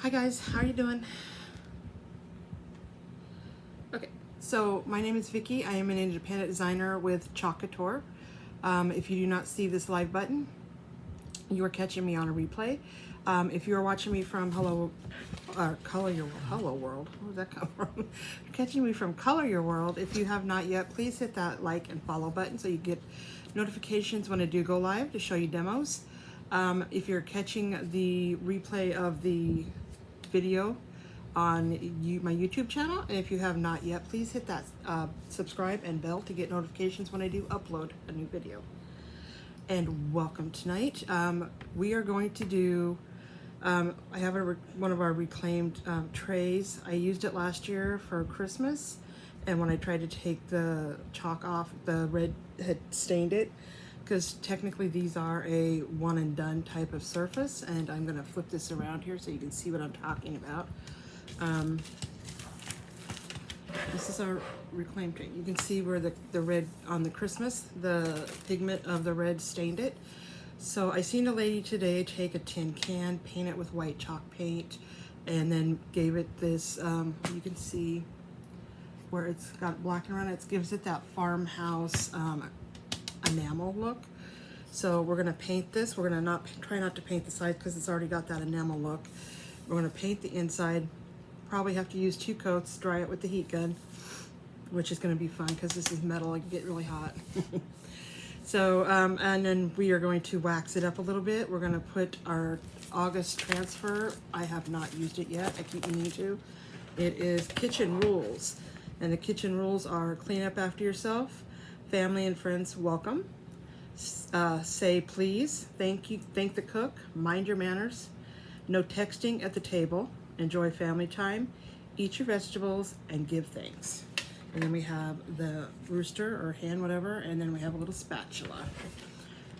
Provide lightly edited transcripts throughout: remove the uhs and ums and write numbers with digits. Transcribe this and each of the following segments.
Hi guys, how are you doing? Okay, so my name is Vicky. I am an independent designer with Chalk Couture. If you do not see this live button, you are catching me on a replay. If you are watching me from Hello World, where does that come from? You're catching me from Color Your World. If you have not yet, please hit that like and follow button so you get notifications when I do go live to show you demos. If you're catching the replay of the video on my YouTube channel, and if you have not yet, please hit that subscribe and bell to get notifications when I do upload a new video. And welcome tonight. We are going to do, I have one of our reclaimed trays. I used it last year for Christmas, and when I tried to take the chalk off, the red had stained it, because technically these are a one and done type of surface. And I'm gonna flip this around here so you can see what I'm talking about. This is our reclaimed tray. You can see where the red on the Christmas, the pigment of the red stained it. So I seen a lady today take a tin can, paint it with white chalk paint, and then gave it this, you can see where it's got black around it, gives it that farmhouse enamel look. So we're gonna paint this. We're gonna try not to paint the sides because it's already got that enamel look. We're gonna paint the inside. Probably have to use 2 coats, dry it with the heat gun, which is gonna be fun because this is metal, it can get really hot. So, and then we are going to wax it up a little bit. We're gonna put our August transfer. I have not used it yet, I keep meaning to. It is Kitchen Rules. And the kitchen rules are: clean up after yourself, family and friends welcome, say please, thank you, thank the cook, mind your manners, no texting at the table, enjoy family time, eat your vegetables, and give thanks. And then we have the rooster or hand, whatever, and then we have a little spatula.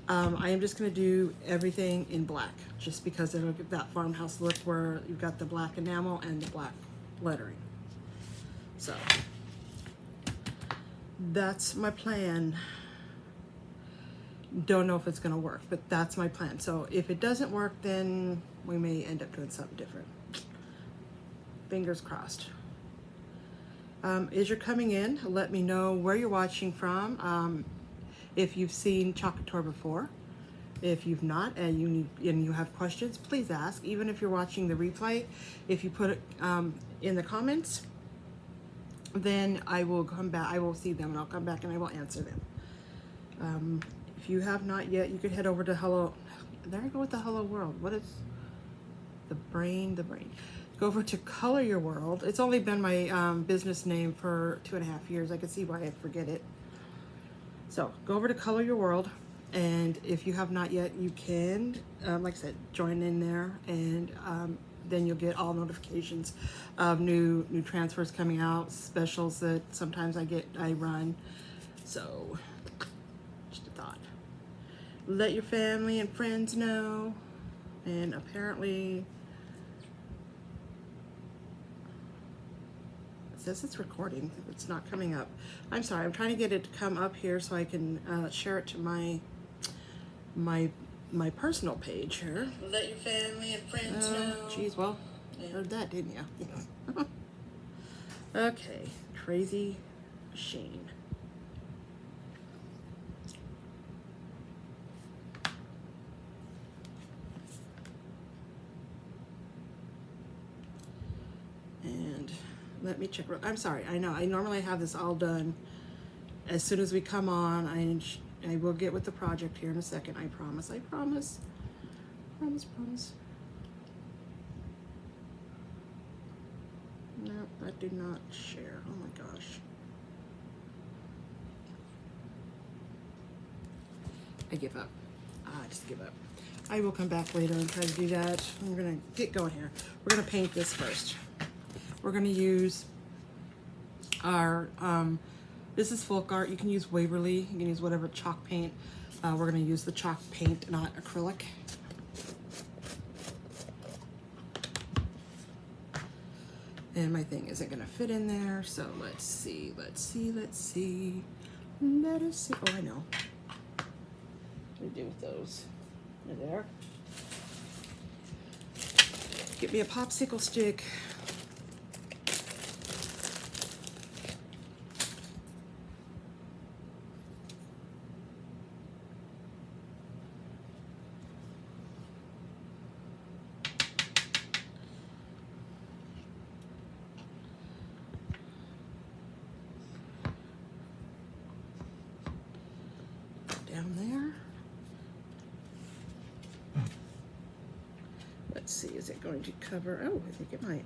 I am just gonna do everything in black, just because it'll give that farmhouse look where you've got the black enamel and the black lettering. So that's my plan. Don't know if it's gonna work, but that's my plan. So if it doesn't work, then we may end up doing something different. Fingers crossed. As you're coming in, let me know where you're watching from. If you've seen Chalk Couture before. If you've not and you have questions, please ask. Even if you're watching the replay, if you put it in the comments, then I will come back. I will see them and I'll come back and I will answer them. If you have not yet, you could head over to Hello. There I go with the Hello World. What is the brain? The brain. Go over to Color Your World. It's only been my business name for 2.5 years. I can see why I forget it. So go over to Color Your World, and if you have not yet, you can, like I said, join in there, and then you'll get all notifications of new transfers coming out, specials that sometimes I run. So just a thought. Let your family and friends know. And apparently it says it's recording. It's not coming up. I'm sorry. I'm trying to get it to come up here so I can share it to my personal page here. Let your family and friends know. Geez, well, you heard that, didn't you? Okay, Crazy Shane. And let me check. I'm sorry. I know I normally have this all done as soon as we come on. I will get with the project here in a second. I promise. I promise. Promise. No, that did not share. Oh my gosh. I give up. I just give up. I will come back later and try to do that. I'm gonna get going here. We're gonna paint this first. We're gonna use our, this is folk art. You can use Waverly, you can use whatever chalk paint. We're gonna use the chalk paint, not acrylic. And my thing isn't gonna fit in there, so let's see. Let us see. Oh, I know. What do we do with those? They're there. Get me a popsicle stick. Down there. Let's see, is it going to cover? Oh, I think it might.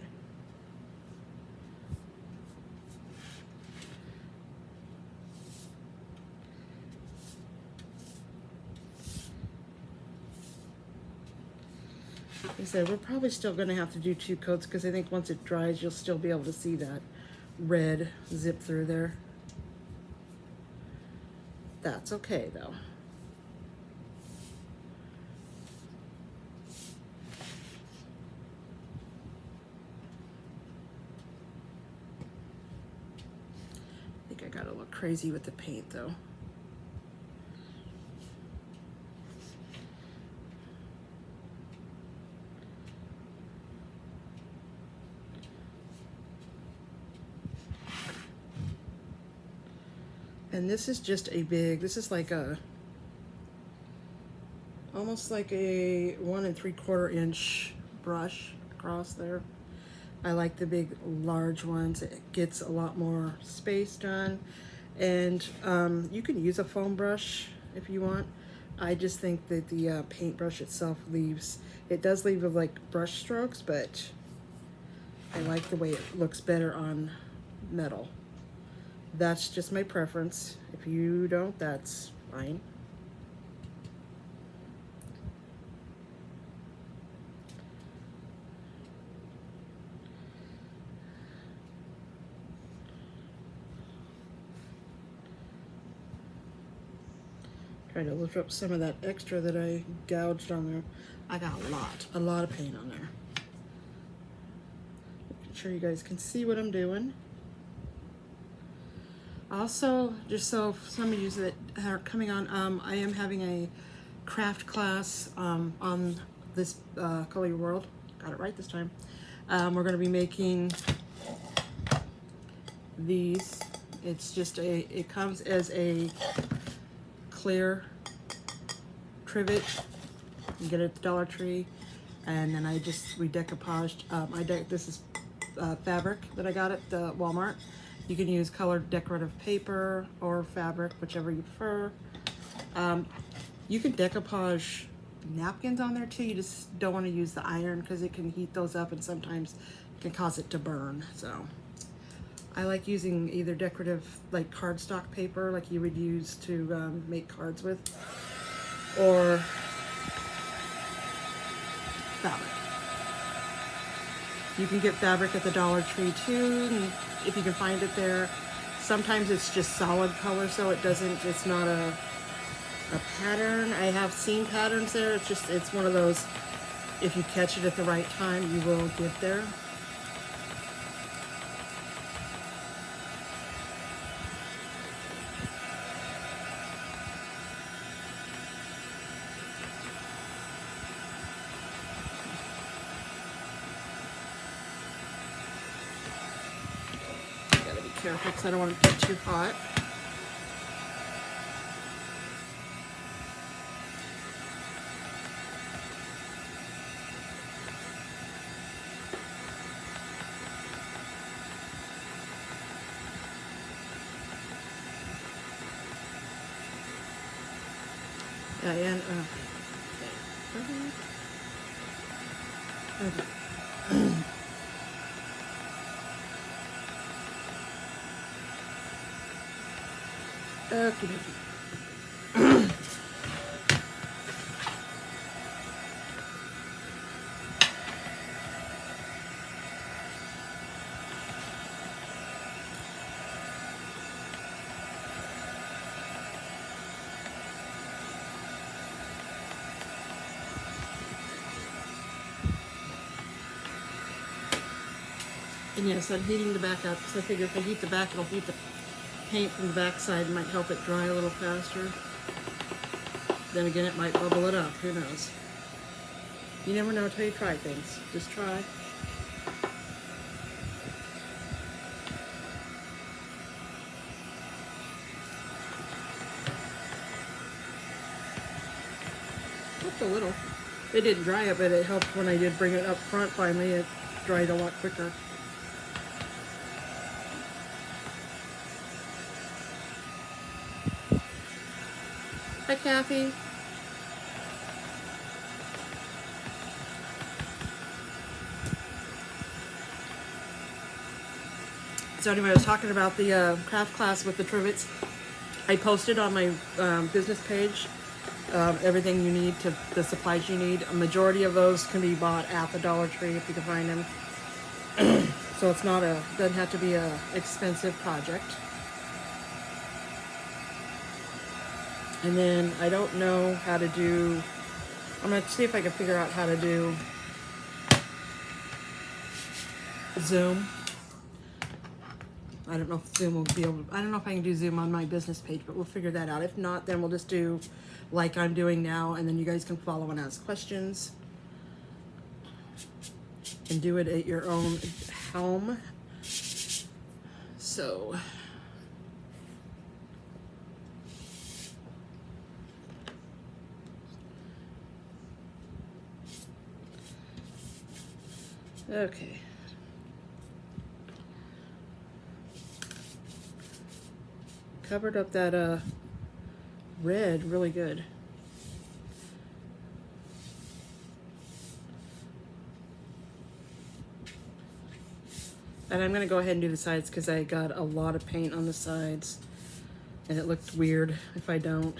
Like I said, we're probably still going to have to do 2 coats because I think once it dries, you'll still be able to see that red zip through there. That's okay though. I think I got a little crazy with the paint though. And this is just a big, this is like a, almost like a 1 3/4 inch brush across there. I like the big large ones. It gets a lot more space done. And you can use a foam brush if you want. I just think that the paintbrush itself leaves, it does leave like brush strokes, but I like the way it looks better on metal. That's just my preference. If you don't, that's fine. Try to lift up some of that extra that I gouged on there. I got a lot of paint on there. Making sure you guys can see what I'm doing. Also, just so some of you that are coming on, I am having a craft class on this Color Your World. Got it right this time. We're going to be making these. It's just it comes as a clear trivet. You can get it at the Dollar Tree. And then we decoupaged. This is fabric that I got at the Walmart. You can use colored decorative paper or fabric, whichever you prefer. You can decoupage napkins on there too. You just don't want to use the iron because it can heat those up and sometimes it can cause it to burn. So I like using either decorative like cardstock paper like you would use to make cards with, or fabric. You can get fabric at the Dollar Tree too, and if you can find it there. Sometimes it's just solid color, so it's not a pattern. I have seen patterns there. It's one of those, if you catch it at the right time, you will get there. Careful because I don't want it to get too hot. Yeah, and okay. Okie dokie. And yes, I'm heating the back up because I figure if I heat the back, it'll heat the paint from the back side and might help it dry a little faster. Then again, it might bubble it up. Who knows? You never know until you try things. Just try. Just a little. It didn't dry it, but it helped when I did bring it up front finally. It dried a lot quicker. Hi, Kathy. So anyway, I was talking about the craft class with the trivets. I posted on my business page everything you need, to the supplies you need. A majority of those can be bought at the Dollar Tree if you can find them. So it's not doesn't have to be a expensive project. And then I don't know how to do, I'm going to see if I can figure out how to do Zoom. I don't know if Zoom will be able to, I don't know if I can do Zoom on my business page, but we'll figure that out. If not, then we'll just do like I'm doing now, and then you guys can follow and ask questions. And do it at your own home. So, okay. Covered up that red really good. And I'm going to go ahead and do the sides because I got a lot of paint on the sides. And it looked weird if I don't.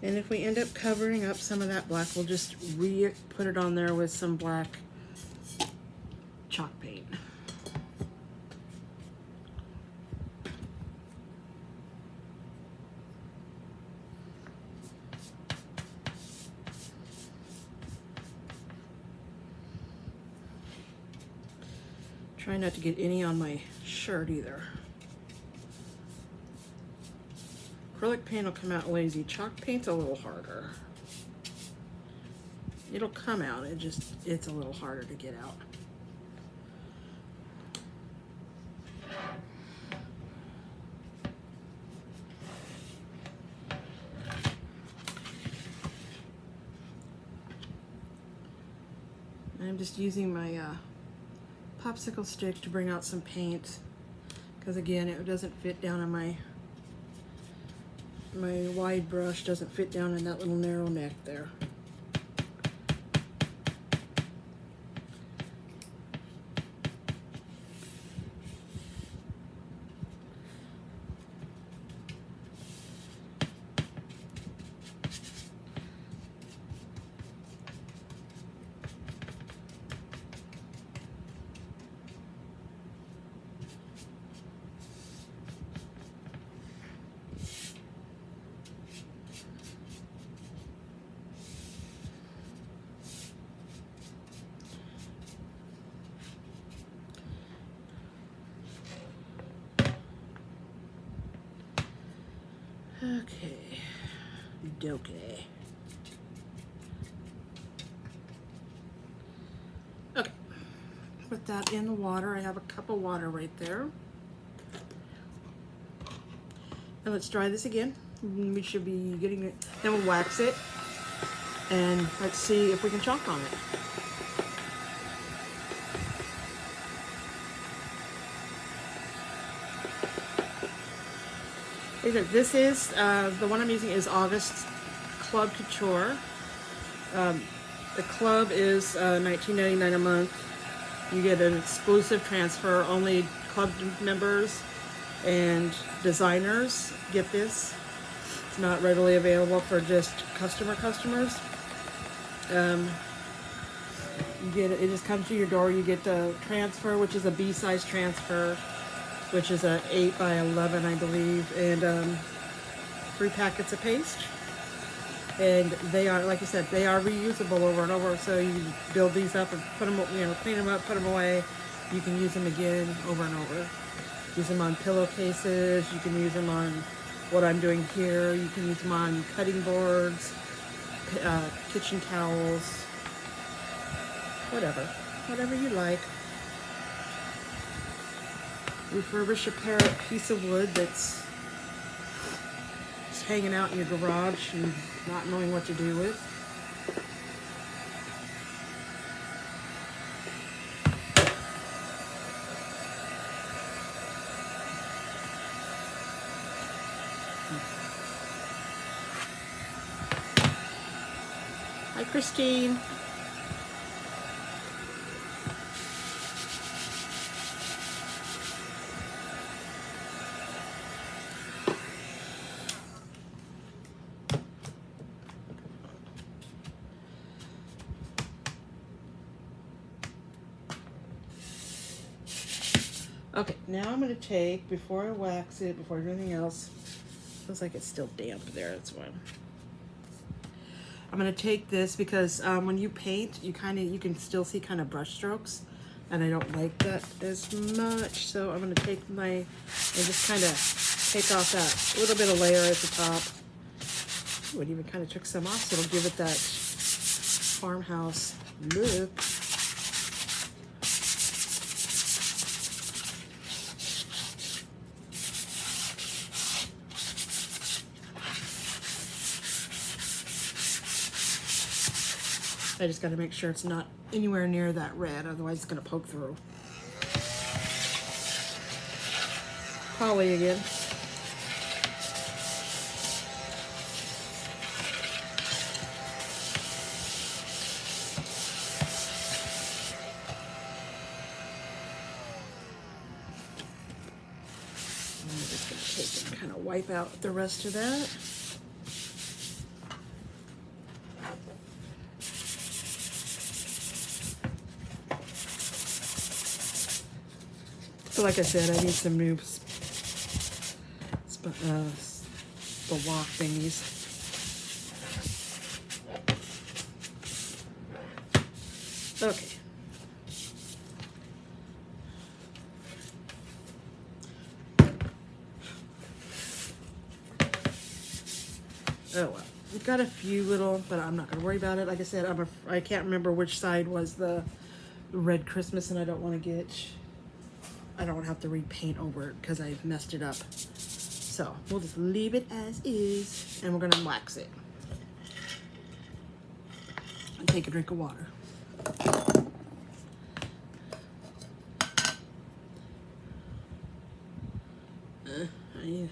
And if we end up covering up some of that black, we'll just put it on there with some black chalk paint. Try not to get any on my shirt either. Acrylic paint will come out lazy. Chalk paint's a little harder. It'll come out, it's a little harder to get out. I'm just using my popsicle stick to bring out some paint, because again, it doesn't fit down on my wide brush, doesn't fit down in that little narrow neck there. Okay, dokey. Okay, put that in the water. I have a cup of water right there. And let's try this again. We should be getting it. Then we'll wax it. And let's see if we can chalk on it. This is, the one I'm using is August Club Couture. The club is $19.99 a month. You get an exclusive transfer. Only club members and designers get this. It's not readily available for just customers. You get it just comes to your door. You get the transfer, which is a B-size transfer, which is a 8 by 11, I believe, and 3 packets of paste. And they are, like I said, they are reusable over and over. So you build these up and put them, clean them up, put them away. You can use them again over and over. Use them on pillowcases. You can use them on what I'm doing here. You can use them on cutting boards, kitchen towels, whatever you like. Refurbish a piece of wood that's just hanging out in your garage and not knowing what to do with. Hi, Christine. Okay, now I'm going to take, before I wax it, before I do anything else, feels like it's still damp there, that's why. I'm going to take this because when you paint, you can still see kind of brush strokes, and I don't like that as much, so I'm going to take and just kind of take off that little bit of layer at the top. Ooh, it even kind of took some off, so it'll give it that farmhouse look. I just got to make sure it's not anywhere near that red, otherwise it's going to poke through. Poly again. I'm just going to take and kind of wipe out the rest of that. So like I said, I need some new the lock thingies. Okay. Oh well, we've got a few little, but I'm not gonna worry about it. Like I said, I can't remember which side was the red Christmas, and I don't want to have to repaint over it because I messed it up. So we'll just leave it as is, and we're gonna wax it. And take a drink of water. Okie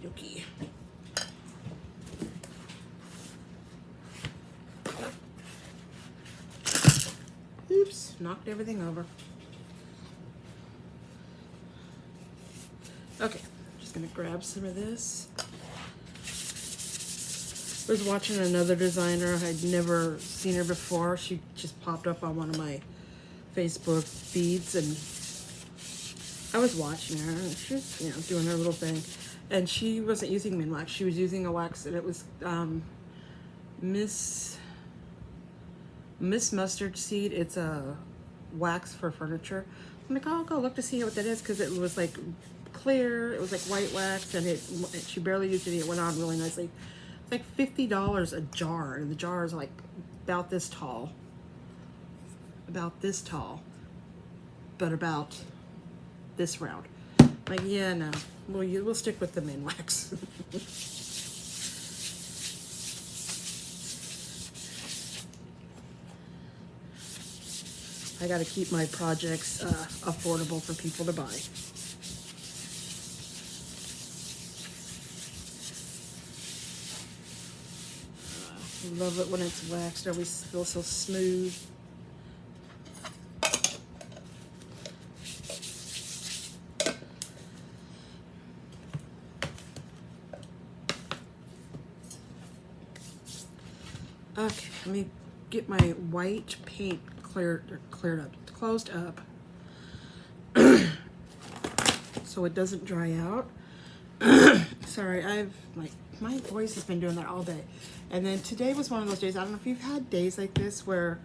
dokie. Oops, knocked everything over. Okay, just gonna grab some of this. I was watching another designer. I'd never seen her before. She just popped up on one of my Facebook feeds, and I was watching her. And she was, doing her little thing. And she wasn't using min wax. She was using a wax, and it was Miss Mustard Seed. It's a wax for furniture. I'm like, oh, I'll go look to see what that is, because it was like clear. It was like white wax, and she barely used it. It went on really nicely. It's like $50 a jar, and the jar is like about this tall, but about this round. Like, yeah, no, we'll stick with the min wax. I got to keep my projects affordable for people to buy. Love it when it's waxed. It always feels so smooth. Okay, let me get my white paint closed up, so it doesn't dry out. Sorry, my voice has been doing that all day. And then today was one of those days, I don't know if you've had days like this where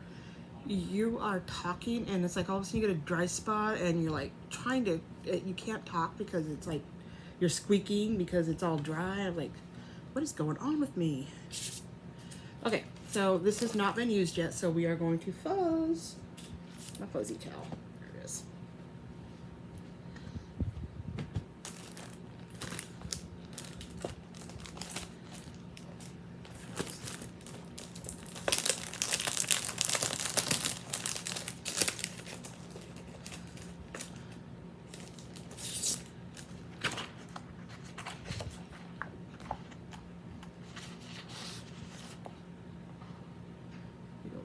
you are talking and it's like all of a sudden you get a dry spot and you're like trying to, you can't talk because it's like you're squeaking because it's all dry. I'm like, what is going on with me? Okay, so this has not been used yet, so we are going to fuzz my fuzzy towel. There it is.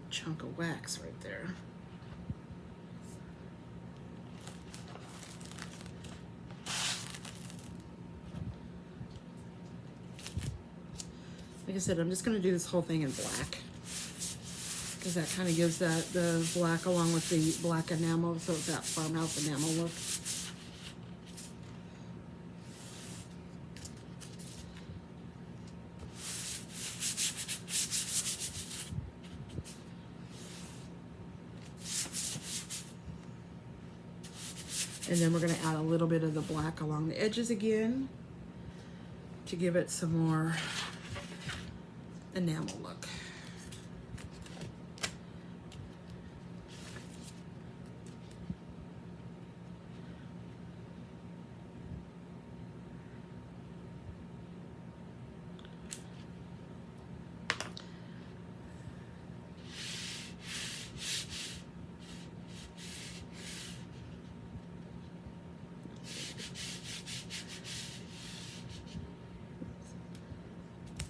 Chunk of wax right there. Like I said, I'm just going to do this whole thing in black because that kind of gives that the black along with the black enamel, so it's that farmhouse enamel look. And then we're going to add a little bit of the black along the edges again to give it some more enamel look.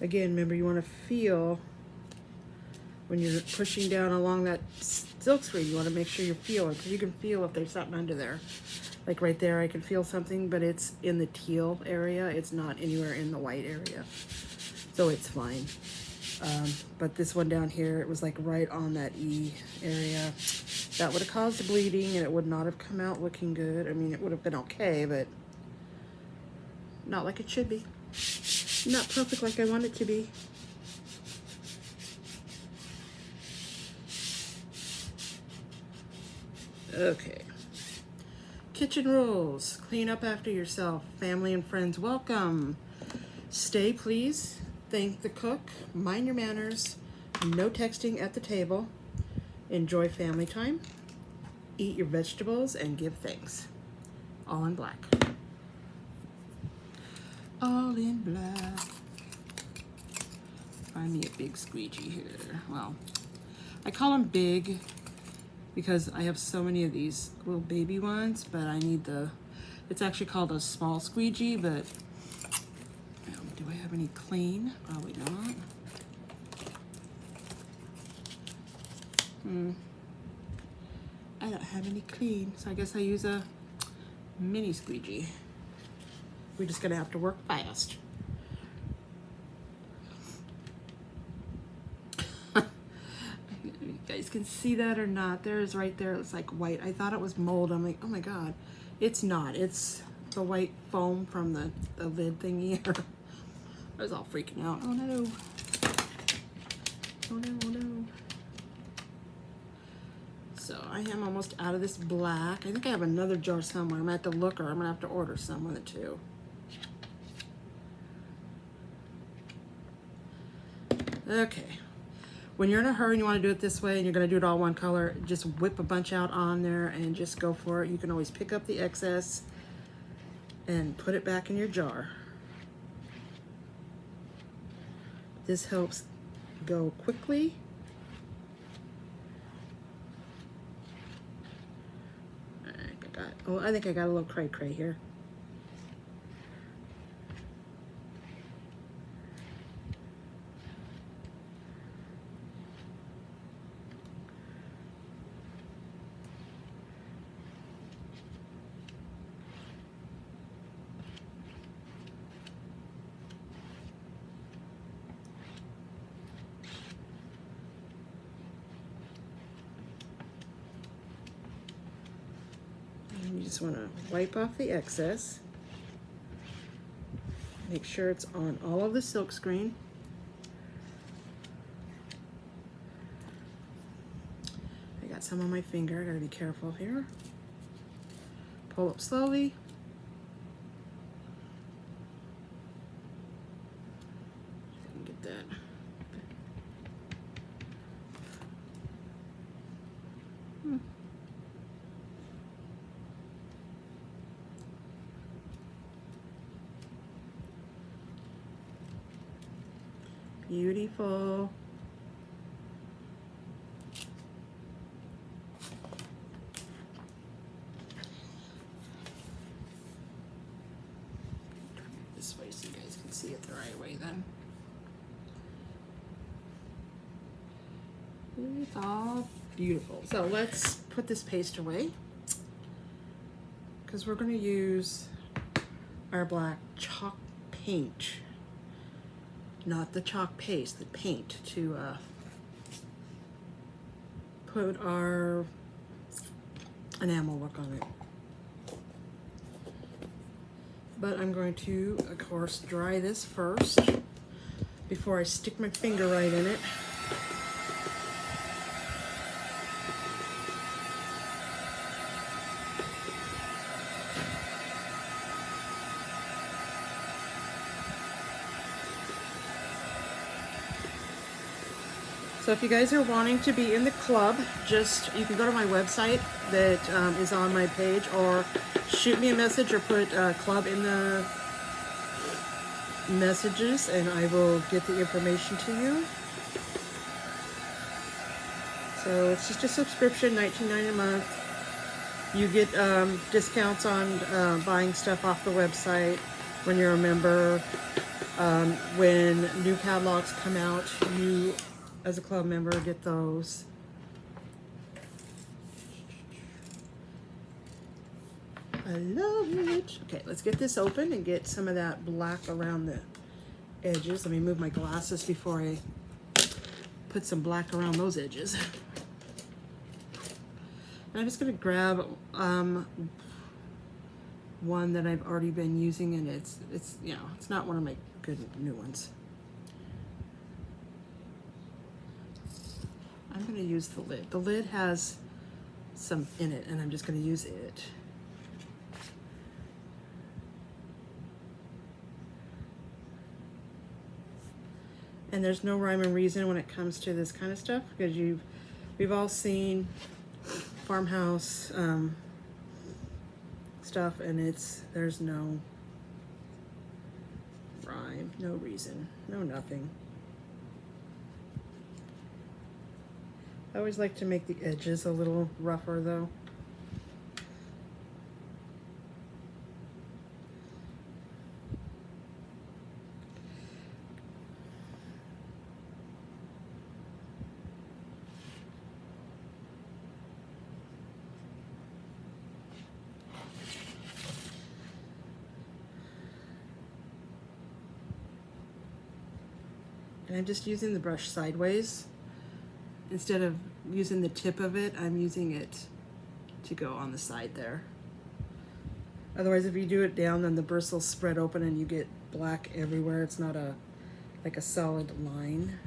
Again, remember you want to feel when you're pushing down along that silk screen, you want to make sure you feel it because you can feel if there's something under there. Like right there, I can feel something, but it's in the teal area. It's not anywhere in the white area. So it's fine. But this one down here, it was like right on that E area. That would have caused bleeding and it would not have come out looking good. I mean, it would have been okay, but not like it should be. Not perfect like I want it to be. Okay. Kitchen rules. Clean up after yourself. Family and friends welcome. Stay please. Thank the cook. Mind your manners. No texting at the table. Enjoy family time. Eat your vegetables and give thanks. All in black. All in black. Find me a big squeegee here. Well, I call them big because I have so many of these little baby ones, but I need the, it's actually called a small squeegee, but do I have any clean? Probably not. I don't have any clean, so I guess I use a mini squeegee. We're just gonna have to work fast. You guys can see that or not? There's right there, it's like white. I thought it was mold. I'm like, oh my God. It's not, it's the white foam from the lid thingy. I was all freaking out. Oh no. Oh no, oh no. So I am almost out of this black. I think I have another jar somewhere. I'm gonna have to look, or I'm gonna have to order some with it too. Okay, when you're in a hurry and you want to do it this way and you're going to do it all one color, just whip a bunch out on there and just go for it. You can always pick up the excess and put it back in your jar. This helps go quickly. I think I got a little cray here. You just want to wipe off the excess. Make sure it's on all of the silk screen. got some on my finger. I gotta be careful here. Pull up slowly. I can get that. Beautiful. This way so you guys can see it the right way then. It's all beautiful. So let's put this paste away because we're going to use our black chalk paint, not the chalk paste, the paint, to put our enamel look on it. But I'm going to, of course, dry this first before I stick my finger right in it. So if you guys are wanting to be in the club, you can go to my website that is on my page, or shoot me a message or put club in the messages and I will get the information to you. So it's just a subscription, $19.99 a month. You get discounts on buying stuff off the website when you're a member. When new catalogs come out, you as a club member get those. I love it. Okay, let's get this open and get some of that black around the edges. Let me move my glasses before I put some black around those edges. And I'm just gonna grab one that I've already been using, and it's you know, it's not one of my good new ones. I'm going to use the lid. The lid has some in it, and I'm just going to use it. And there's no rhyme or reason when it comes to this kind of stuff, because we've all seen Farmhouse stuff, and there's no rhyme, no reason, no nothing. I always like to make the edges a little rougher though. And I'm just using the brush sideways. Instead of using the tip of it, I'm using it to go on the side there. Otherwise, if you do it down, then the bristles spread open and you get black everywhere. It's not like a solid line.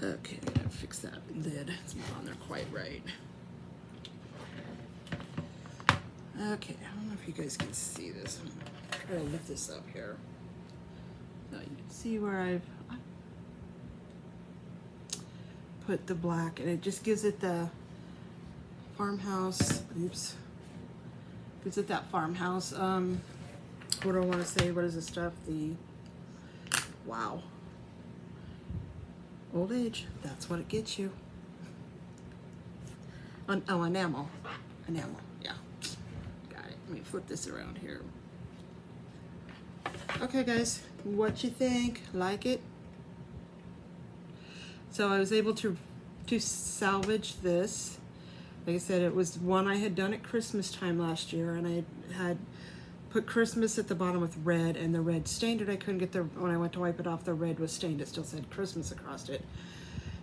Okay, I gotta fix that lid. It's not on there quite right. Okay, I don't know if you guys can see this. I'm gonna try to lift this up here. So you can see where I've put the black, and it just gives it the farmhouse. Oops. Gives it that farmhouse. What do I want to say? What is this stuff? Wow. Old age. That's what it gets you. Oh, enamel. Enamel. Yeah. Got it. Let me flip this around here. Okay, guys. What you think? Like it? So I was able to salvage this. Like I said, it was one I had done at Christmas time last year, and I had put Christmas at the bottom with red, and the red stained it. I couldn't get when I went to wipe it off, the red was stained. It still said Christmas across it.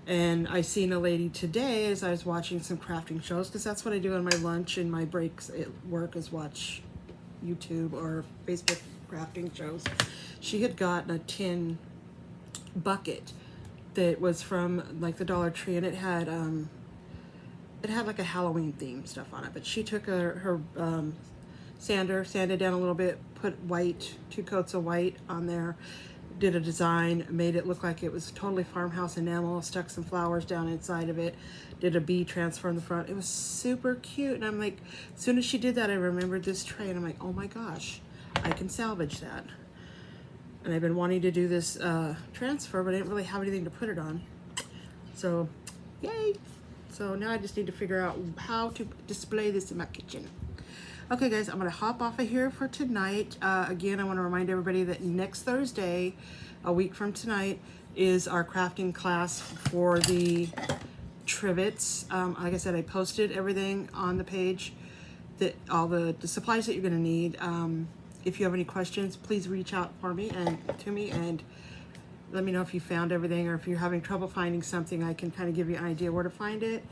And I seen a lady today as I was watching some crafting shows, because that's what I do on my lunch and my breaks at work, is watch YouTube or Facebook crafting shows. She had gotten a tin bucket that was from like the Dollar Tree, and it had like a Halloween theme stuff on it. But she took her sander, sanded down a little bit, put white, 2 coats of white on there, did a design, made it look like it was totally farmhouse enamel, stuck some flowers down inside of it, did a bee transfer in the front. It was super cute. And I'm like, as soon as she did that, I remembered this tray, and I'm like, oh my gosh, I can salvage that. And I've been wanting to do this transfer, but I didn't really have anything to put it on. So, yay! So now I just need to figure out how to display this in my kitchen. Okay, guys, I'm going to hop off of here for tonight. Again, I want to remind everybody that next Thursday, a week from tonight, is our crafting class for the trivets. Like I said, I posted everything on the page, that all the supplies that you're going to need. If you have any questions, please reach out to me and let me know if you found everything, or if you're having trouble finding something, I can kind of give you an idea where to find it.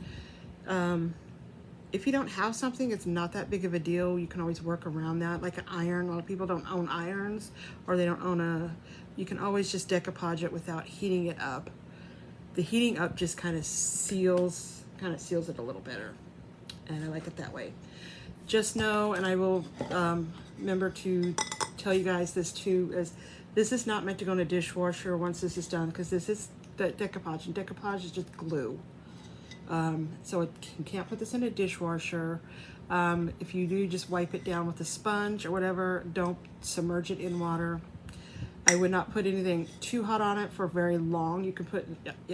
If you don't have something, it's not that big of a deal. You can always work around that, like an iron. A lot of people don't own irons, or they don't own you can always just decoupage it without heating it up. The heating up just kind of seals it a little better, and I like it that way. Just know, and I will remember to tell you guys this too, is this is not meant to go in a dishwasher once this is done, because this is the decoupage, and decoupage is just glue. So you can't put this in a dishwasher. If you do, just wipe it down with a sponge or whatever. Don't submerge it in water. I would not put anything too hot on it for very long. You can put,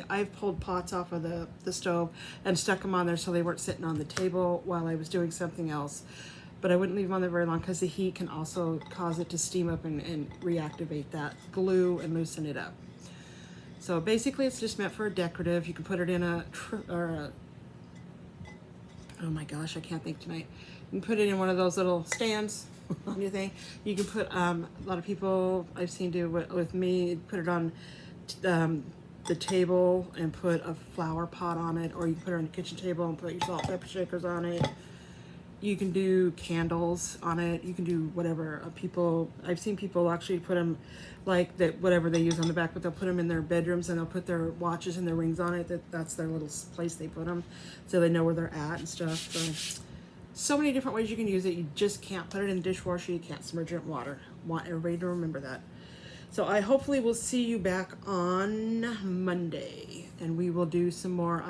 I've pulled pots off of the stove and stuck them on there so they weren't sitting on the table while I was doing something else. But I wouldn't leave them on there very long, because the heat can also cause it to steam up and reactivate that glue and loosen it up. So basically it's just meant for a decorative. You can put it in oh my gosh, I can't think tonight. You can put it in one of those little stands on your thing. You can put, a lot of people I've seen do with me, put it on the table and put a flower pot on it, or you can put it on the kitchen table and put your salt and pepper shakers on it. You can do candles on it. You can do whatever. I've seen people actually put them like that, whatever they use on the back, but they'll put them in their bedrooms, and they'll put their watches and their rings on it. That's their little place they put them, so they know where they're at and stuff. So many different ways you can use it. You just can't put it in the dishwasher. You can't submerge it in water. Want everybody to remember that. So I hopefully will see you back on Monday, and we will do some more.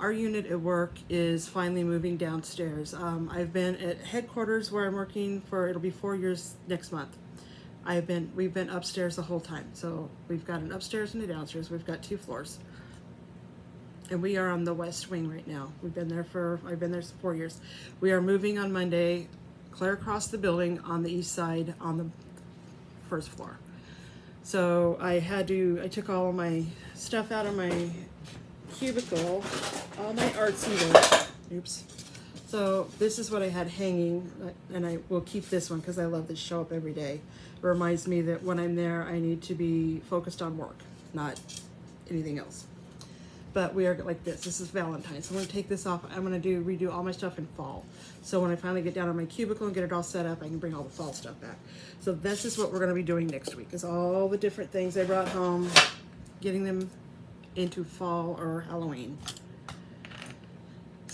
Our unit at work is finally moving downstairs. I've been at headquarters where I'm working for, it'll be 4 years next month. We've been upstairs the whole time. So we've got an upstairs and a downstairs. We've got 2 floors. And we are on the west wing right now. I've been there for 4 years. We are moving on Monday, clear across the building on the east side on the first floor. So I took all of my stuff out of my cubicle, all my artsy work. Oops. So this is what I had hanging, and I will keep this one because I love this show up every day. It reminds me that when I'm there, I need to be focused on work, not anything else. But we are like this. This is Valentine's. So I'm going to take this off. I'm going to redo all my stuff in fall. So when I finally get down on my cubicle and get it all set up, I can bring all the fall stuff back. So this is what we're going to be doing next week, is all the different things I brought home, getting them into fall or Halloween.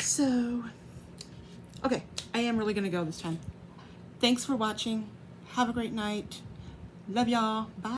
So Okay, I am really gonna go this time. Thanks for watching. Have a great night. Love y'all. Bye.